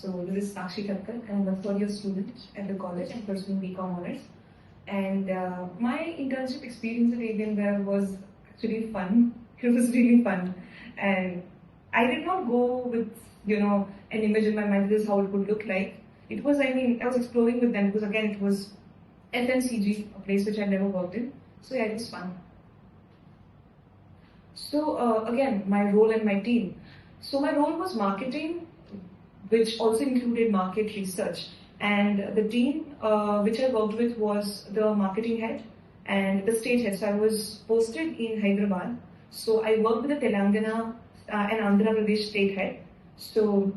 So this is Sakshi Thakkar, and I'm a third year student at the college and pursuing BCom honors. And my internship experience at AB InBev was actually fun. It was really fun, and I did not go with an image in my mind. This is how it would look like. It was, I was exploring with them because again it was FMCG, a place which I never worked in. So yeah, it was fun. So again, my role and my team. So my role was marketing, which also included market research. And the team which I worked with was the marketing head and the state head. So I was posted in Hyderabad. So I worked with the Telangana and Andhra Pradesh state head. So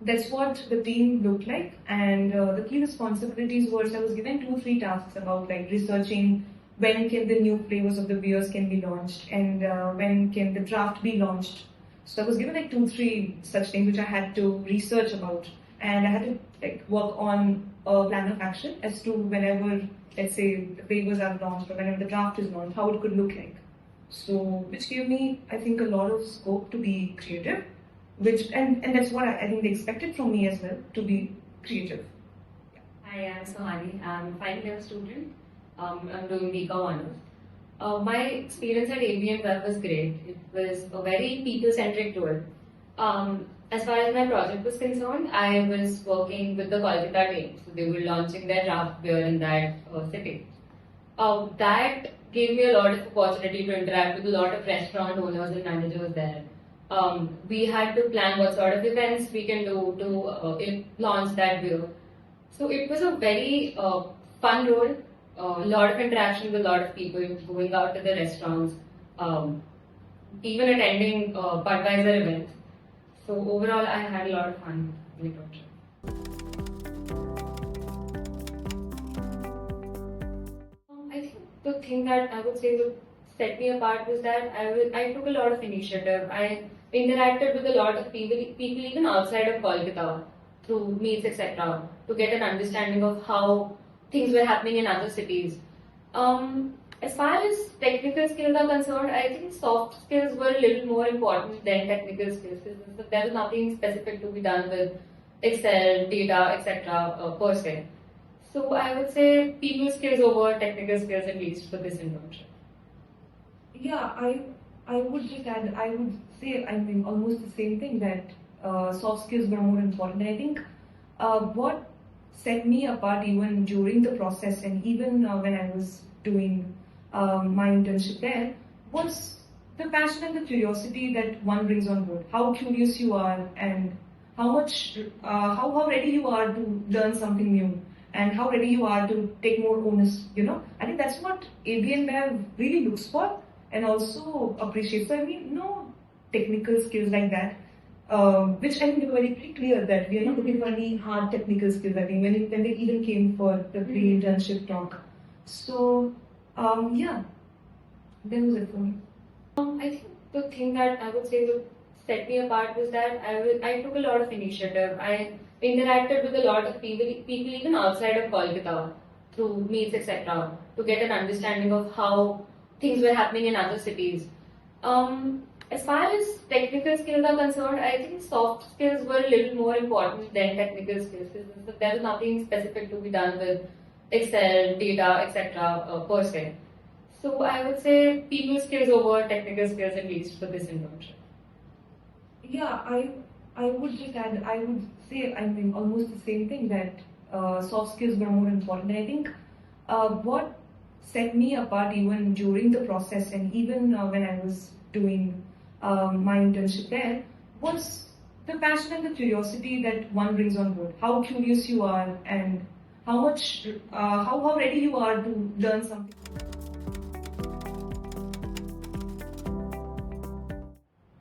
that's what the team looked like. And the key responsibilities were, I was given 2-3 tasks about like researching when can the new flavors of the beers can be launched and when can the draft be launched. So I was given like 2-3 such things which I had to research about, and I had to like work on a plan of action as to whenever, let's say, the flavors are launched or whenever the draft is launched, how it could look like. So which gave me, I think, a lot of scope to be creative, and that's what I think they expected from me as well, to be creative. Hi, I'm Suhani. I'm a final year student. I'm doing BCom honors. My experience at AB InBev was great. It was a very people-centric tour. As far as my project was concerned, I was working with the Kolkata team. So they were launching their draft beer in that city. That gave me a lot of opportunity to interact with a lot of restaurant owners and managers there. We had to plan what sort of events we can do to launch that beer. So it was a very fun role. A lot of interaction with a lot of people, going out to the restaurants, even attending Budweiser events. So overall, I had a lot of fun in the trip. I think the thing that I would say would set me apart was that I took a lot of initiative. I interacted with a lot of people even outside of Kolkata through meets, etc., to get an understanding of how things were happening in other cities. As far as technical skills are concerned, I think soft skills were a little more important than technical skills. There was nothing specific to be done with Excel, data, etc. Per se. So I would say people skills over technical skills, at least for this internship. Yeah, I would just add, I would say, almost the same thing, that soft skills were more important. And I think what set me apart even during the process and even when I was doing my internship there was the passion and the curiosity that one brings on board. How curious you are and how ready you are to learn something new and how ready you are to take more onus. I think that's what AB InBev really looks for and also appreciates. So no technical skills like that. Which I think they were very pretty clear that we are not looking for any hard technical skills. I think when they even came for the pre-internship talk. So yeah, that was it for me. I think the thing that I would say would set me apart was that I took a lot of initiative. I interacted with a lot of people even outside of Kolkata through meets, etc., to get an understanding of how things were happening in other cities. As far as technical skills are concerned, I think soft skills were a little more important than technical skills. There was nothing specific to be done with Excel, data, etc. Per se. So I would say people skills over technical skills, at least for this internship. Yeah, I would just add, I would say, almost the same thing, that soft skills were more important. And I think what set me apart even during the process and even when I was doing my internship there was the passion and the curiosity that one brings on board. How curious you are and how ready you are to learn something.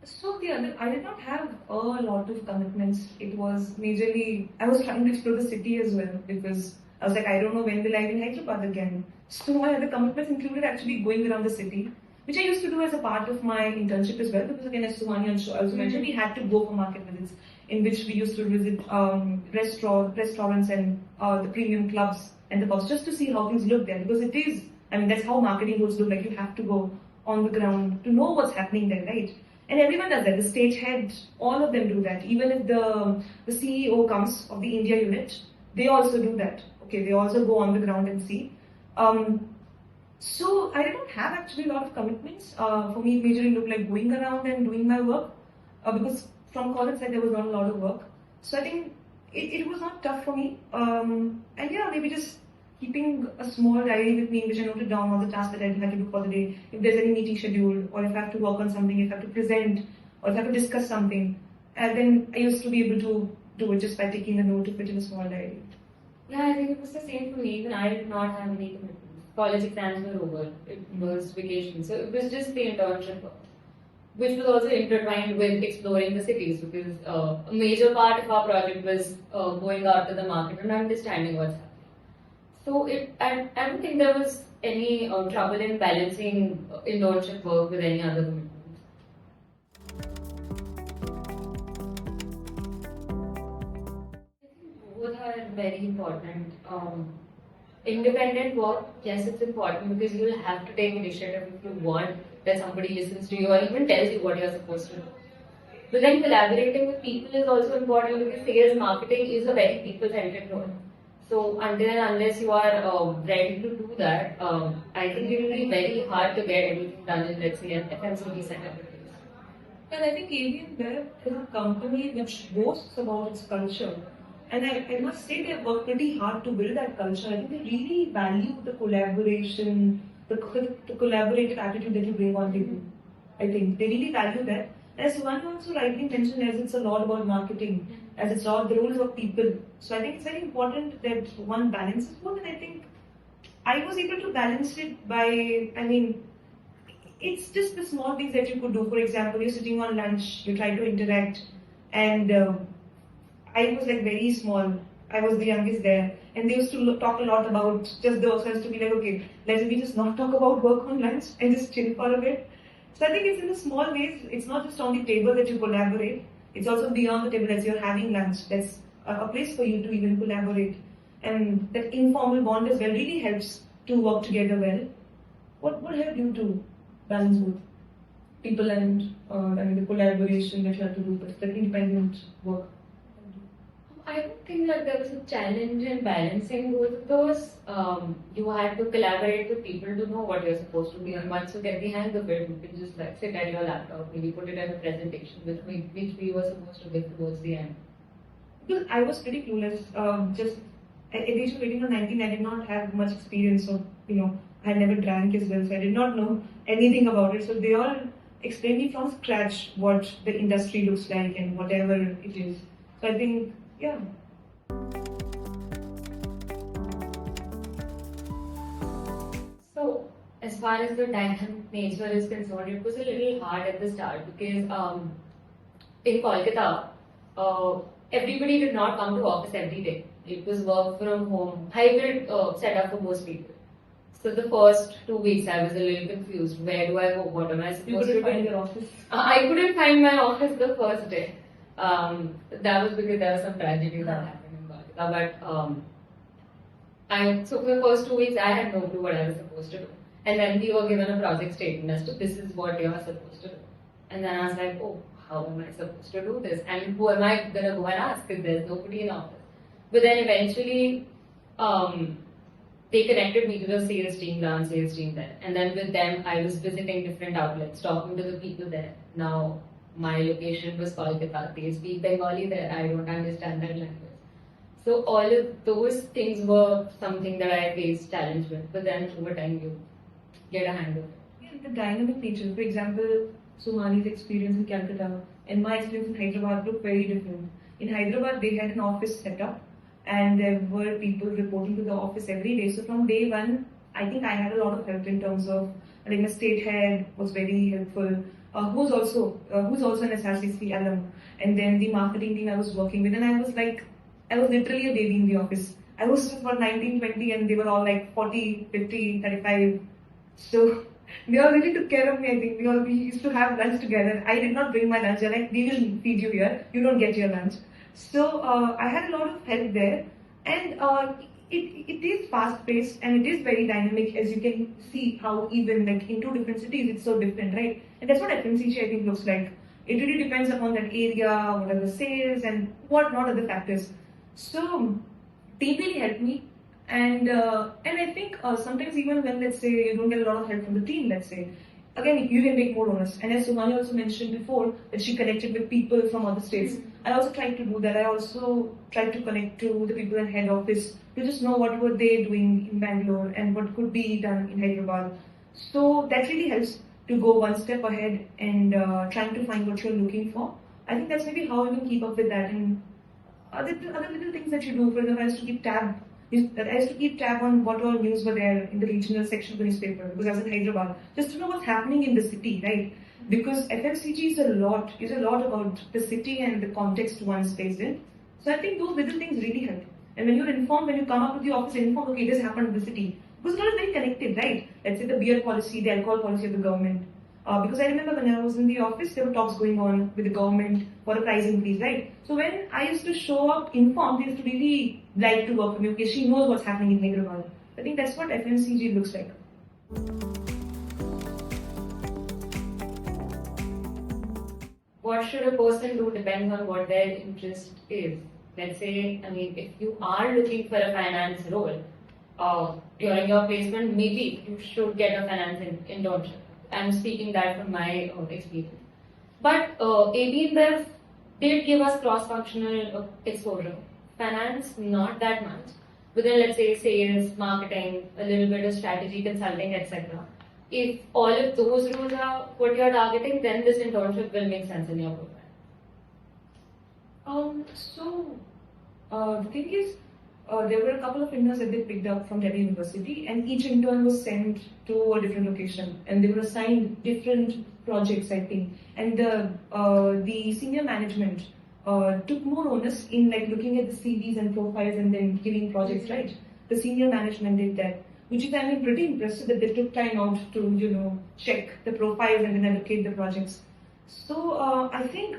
So I did not have a lot of commitments. It was majorly, I was trying to explore the city as well because I was like, I don't know when will I be in Hyderabad again. So my other commitments included actually going around the city, which I used to do as a part of my internship as well, because again, as Suhani also mentioned, we had to go for market visits in which we used to visit restaurants and the premium clubs and the pubs just to see how things look there, because it is, that's how marketing roles look like. You have to go on the ground to know what's happening there, right? And everyone does that. The stage head, all of them do that. Even if the CEO comes of the India unit, they also do that. Okay, they also go on the ground and see. So I didn't have actually a lot of commitments. For me, it majorly looked like going around and doing my work because from college side there was not a lot of work. So I think it was not tough for me. And yeah, maybe just keeping a small diary with me in which I noted down all the tasks that I had to do for the day. If there's any meeting scheduled, or if I have to work on something, if I have to present, or if I have to discuss something, and then I used to be able to do it just by taking a note of it in a small diary. Yeah, I think it was the same for me. Even I did not have any commitments. College exams were over. It was vacation. So it was just the internship, which was also intertwined with exploring the cities because a major part of our project was going out to the market and understanding what's happening. So I don't think there was any trouble in balancing internship work with any other commitments. Both are very important. Independent work, yes, it's important because you'll have to take initiative if you want that somebody listens to you or even tells you what you're supposed to do. But then collaborating with people is also important because sales marketing is a very people-centric role. So until and unless you are ready to do that, I think it will be very hard to get everything done in, let's say, an FMCG setup. And I think AB InBev is a company which boasts about its culture. And I must say they work pretty hard to build that culture. I think they really value the collaboration, the collaborative attitude that you bring on table. I think they really value that. As Suhani also rightly mentioned, as it's a lot about marketing, as it's all the roles of people. So I think it's very important that one balances both. And I think I was able to balance it by, it's just the small things that you could do. For example, you're sitting on lunch, you try to interact, and I was like very small. I was the youngest there, and they used to talk a lot about just the so as to be like, okay, let's we just not talk about work on lunch and just chill for a bit. So I think it's in the small ways. It's not just on the table that you collaborate. It's also beyond the table as you're having lunch. That's a place for you to even collaborate, and that informal bond as well really helps to work together well. What helped you to balance both people and the collaboration that you have to do, but the independent work? I don't think that there was a challenge in balancing both of those. You had to collaborate with people to know what you're supposed to be, and once you get the hang of it, you can just like sit at your laptop, maybe put it in a presentation which we were supposed to give towards the end. Because I was pretty clueless. Just at age of 18 or 19, I did not have much experience of, I had never drank as well, so I did not know anything about it. So they all explained me from scratch what the industry looks like and whatever it is. So I think, yeah. So, as far as the dynamic nature is concerned, it was a little hard at the start because in Kolkata, everybody did not come to office every day. It was work from home, hybrid setup for most people. So the first 2 weeks I was a little confused. Where do I go? What am I supposed to do? You couldn't find your office? I couldn't find my office the first day. That was because there was some tragedy that happened in Kolkata. But so for the first 2 weeks, I had no clue what I was supposed to do. And then we were given a project statement as to this is what you are supposed to do. And then I was like, oh, how am I supposed to do this? And who am I going to go and ask if there's nobody in office? But then eventually, they connected me to the sales team, dance sales team there. And then with them, I was visiting different outlets, talking to the people there. Now, my location was Kolkata. They speak Bengali there. I don't understand that language. So all of those things were something that I faced challenge with. But then over time, you get a hang of it. Yeah, the dynamic nature. For example, Suhani's experience in Calcutta and my experience in Hyderabad look very different. In Hyderabad, they had an office set up, and there were people reporting to the office every day. So from day one, I think I had a lot of help in terms of, I think the state head was very helpful, who's also an SRCC alum, and then the marketing team I was working with, and I was literally a baby in the office. I was just about 19, 20, and they were all like 40, 50, 35. So they all really took care of me. I think we used to have lunch together. I did not bring my lunch. They're like, we will feed you here. You don't get your lunch. So I had a lot of help there, and it is fast-paced and it is very dynamic, as you can see how even like in two different cities it's so different, right? And that's what FMCG I think looks like. It really depends upon that area, what are the sales, and what not other factors. So team really helped me, and I think sometimes even when, let's say, you don't get a lot of help from the team, let's say, again you can make more honest. And as Suhani also mentioned before, that she connected with people from other states. I also tried to do that. I also tried to connect to the people in head office to just know what were they doing in Bangalore and what could be done in Hyderabad. So that really helps to go one step ahead and trying to find what you're looking for. I think that's maybe how you can keep up with that. And other little things that you do, for example, I used to keep tab. I used to keep tab on what all news were there in the regional section of the newspaper because I was in Hyderabad, just to know what's happening in the city, right? Because FMCG is a lot about the city and the context one stays in. So I think those little things really help. And when you're informed, when you come up to the office and informed, okay, this happened in the city, because it's not very connected, right? Let's say the beer policy, the alcohol policy of the government. Because I remember when I was in the office, there were talks going on with the government for a price increase, right? So when I used to show up informed, they used to really like to work with me. Okay, she knows what's happening in Hyderabad. I think that's what FMCG looks like. What should a person do depends on what their interest is. Let's say, I mean, if you are looking for a finance role, during your placement, maybe you should get a finance internship. I'm speaking that from my experience. But AB InBev did give us cross-functional exposure. Finance, not that much. But then let's say sales, marketing, a little bit of strategy, consulting, etc. If all of those roles are what you're targeting, then this internship will make sense in your profile. The thing is, there were a couple of interns that they picked up from Delhi University, and each intern was sent to a different location, and they were assigned different projects, I think. And the senior management took more onus in like looking at the CVs and profiles and then giving projects, right? The senior management did that, which is, I mean, pretty impressive that they took time out to, check the profiles and then allocate the projects. So I think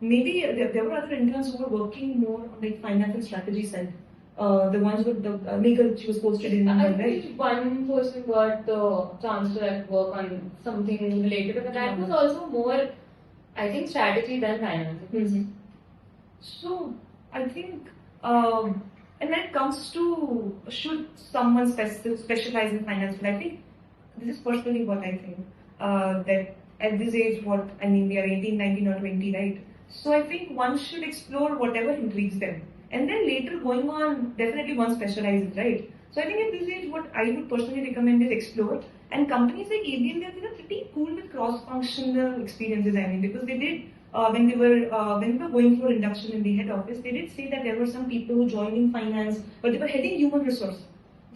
maybe there were other interns who were working more on like finance and strategy side. The ones with the legal, she was posted in I right? think one person got the chance to like work on something related to that. That was also more, I think, strategy than finance. Mm-hmm. So I think, and when it comes to should someone specialize in finance, I think this is personally what I think. That at this age, we are 18, 19 or 20, right? So I think one should explore whatever intrigues them. And then later going on, definitely one specializes, right? So I think at this age, what I would personally recommend is explore. And companies like AB InBev, they're pretty cool with cross-functional experiences, I mean, because they did, when we were going through induction in the head office, they did say that there were some people who joined in finance, but they were heading human resource.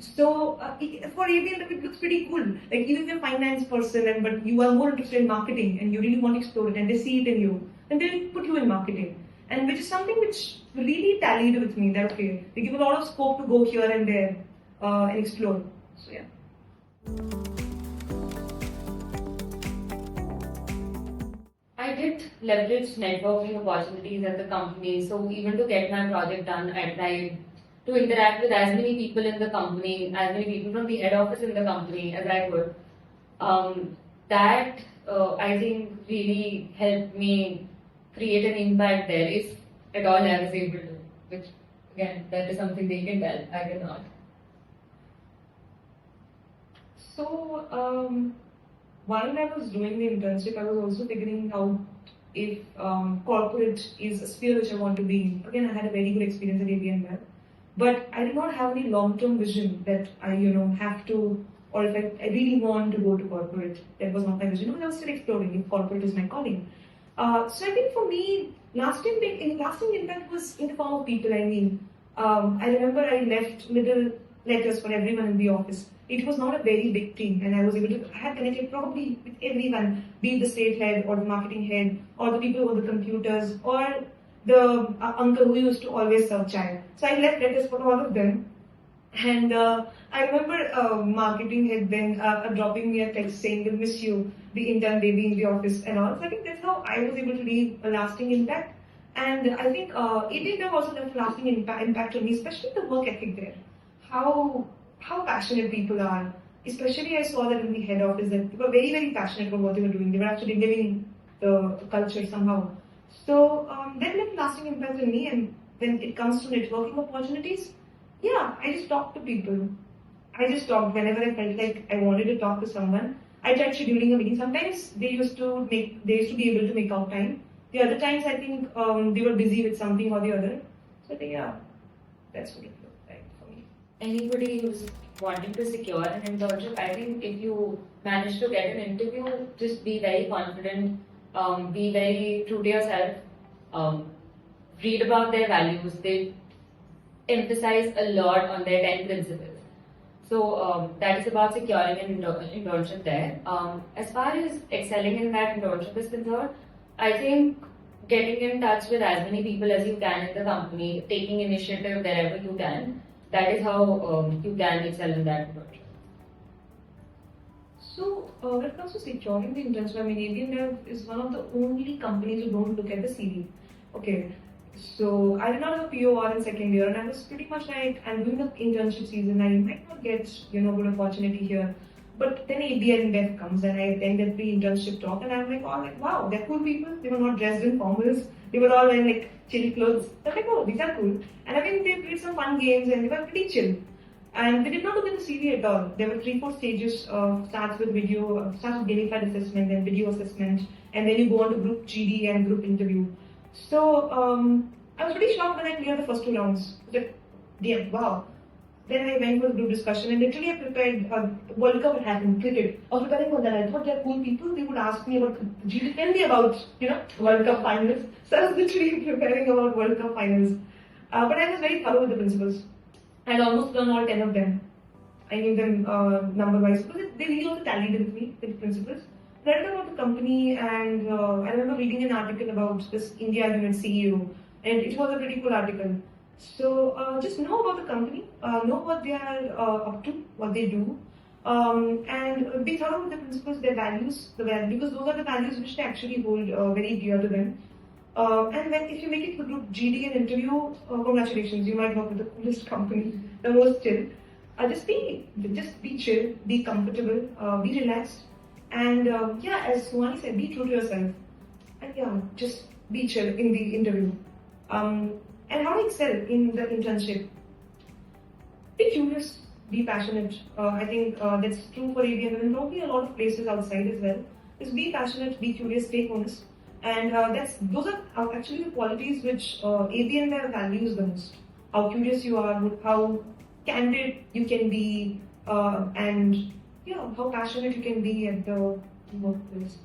So for AB InBev, it looks pretty cool. Like even if you're a finance person, but you are more interested in marketing and you really want to explore it and they see it in you, then they'll put you in marketing. And which is something which really tallied with me, that okay, they give a lot of scope to go here and there and explore. So yeah. I did leverage networking opportunities at the company. So even to get my project done, I tried to interact with as many people in the company, as many people from the head office in the company as I could. That I think really helped me create an impact there, if at all I was able to. Which again, that is something they can tell. I cannot. So while I was doing the internship, I was also figuring out if corporate is a sphere which I want to be in. Again, I had a very good experience at AB InBev, but I did not have any long-term vision that I, have to, or if I really want to go to corporate. That was not my vision, because I was still exploring if corporate is my calling. So I think for me, lasting impact was in the form of people. I mean, I remember I left little letters for everyone in the office. It was not a very big team, and I had connected probably with everyone, be it the state head or the marketing head or the people over the computers or the uncle who used to always serve chai. So I left letters for all of them. And I remember marketing had been dropping me a text saying, "We'll miss you, the intern baby in the office," and all. So I think that's how I was able to leave a lasting impact. And I think it also left a lasting impact on me, especially the work ethic there. How passionate people are. Especially I saw that in the head office that they were very, very passionate about what they were doing. They were actually living the culture somehow. So that left lasting impact on me. And when it comes to networking opportunities, yeah, I just talk to people. I just talked whenever I felt like I wanted to talk to someone. I tried scheduling a meeting. Sometimes they used to be able to make out time. The other times I think they were busy with something or the other. So I think yeah, that's what it looked like for me. Anybody who's wanting to secure an internship, I think if you manage to get an interview, just be very confident, be very true to yourself, read about their values. They emphasize a lot on their 10 principles. So that is about securing an internship there. As far as excelling in that internship is concerned, I think getting in touch with as many people as you can in the company, taking initiative wherever you can, that is how you can excel in that internship. So when it comes to securing the internship, I mean, AB InBev is one of the only companies who don't look at the CV. Okay, so I did not have a POR in second year, and I was pretty much like, I'm doing the internship season. I might not get good opportunity here, but then AB InBev comes, and I attended the internship talk, and I'm like, oh, like wow, they're cool people. They were not dressed in formals. They were all wearing like chill clothes. I'm like, oh, these are cool. And I mean, they played some fun games, and they were pretty chill. And they did not look at the CV at all. There were 3-4 stages. Starts with video, starts with gamified assessment, then video assessment, and then you go on to group GD and group interview. So I was pretty shocked when I cleared the first 2 rounds. Like, yeah, wow. Then I went for the group discussion, and literally I prepared. World Cup had happened, cricket. I was preparing for that. I thought they're cool people. They would ask me about GD, tell me about World Cup finals. So I was literally preparing about World Cup finals. But I was very thorough with the principles. I had almost done all 10 of them. I knew them number-wise because they really also tallied with me, with principles. I read about the company, and I remember reading an article about this India unit CEO, and it was a pretty cool article. So just know about the company, know what they are up to, what they do, and be thorough with the principles, their values, because those are the values which they actually hold very dear to them. And then if you make it to group GD and interview, congratulations, you might work with the coolest company, the most chill. Just be chill, be comfortable, be relaxed, and yeah, as Suhani said, be true to yourself, and yeah, just be chill in the interview. And how to excel in the internship? Be curious, be passionate. I think that's true for ABN and probably a lot of places outside as well. Just be passionate, be curious, take honest. And those are actually the qualities which ABN values the most. How curious you are, how candid you can be, and how passionate you can be at the workplace.